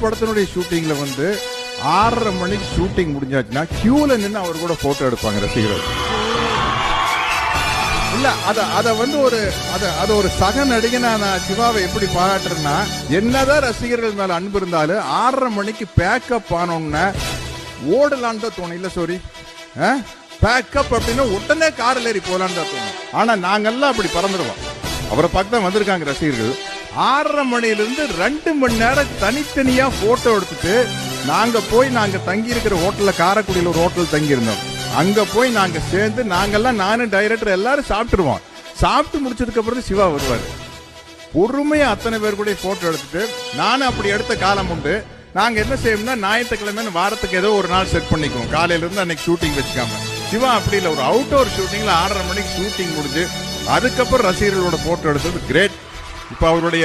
படத்தினுடைய ஷூட்டிங்ல 6:30 மணிக்கு ஷூட்டிங் முடிஞ்சாச்சுன்னா கியூல நின்று அவர் கூட போட்டோ எடுப்பாங்க ரசிகர்கள். இல்ல அத ஒரு சக நடிகனா நான் சிவாவை எப்படி பாராட்டுறேன்னா, என்னதான் ரசிகர்கள் மேல அன்பு இருந்தாலும் 6:30 மணிக்கு பேக்கப் ஆனோம்னா ஓடலான்னு தான் தோணும். இல்ல சாரி, பேக்கப் அப்படின்னா உடனே காரில் ஏறி போலான்னு தான் தோணும். ஆனா நாங்கெல்லாம் அப்படி பறந்துடுவோம். அவரை பார்த்து தான் வந்திருக்காங்க ரசிகர்கள். 6:30 மணிலிருந்து 2 மணி நேரம் தனித்தனியா போட்டோ எடுத்துட்டு நாங்க தங்கி இருக்கிற ஹோட்டல்ல, காரைக்குடியில் ஒரு ஹோட்டல் தங்கி இருந்தோம். அங்க போய் நாங்க சேர்ந்து நானும் டைரக்டர் எல்லாரும் சாப்பிட்டுருவோம். சாப்பிட்டு முடிச்சதுக்கு அப்புறம் சிவா வருவாரு. பொறுமையா அத்தனை பேர் கூட போட்டோ எடுத்துட்டு, நானும் அப்படி எடுத்த காலம் உண்டு. நாங்க என்ன செய்யணும்னா, ஞாயிற்றுக்கிழமை வாரத்துக்கு ஏதோ ஒரு நாள் செட் பண்ணிக்குவோம். காலையில இருந்து அன்னைக்கு ஷூட்டிங் வச்சுக்காம. சிவா அப்படி இல்லை, ஒரு அவுட்டோர் ஷூட்டிங்ல 6:30 மணிக்கு ஷூட்டிங் முடிஞ்சு அதுக்கப்புறம் ரசிகர்களோட போட்டோ எடுத்தது கிரேட். இப்ப அவருடைய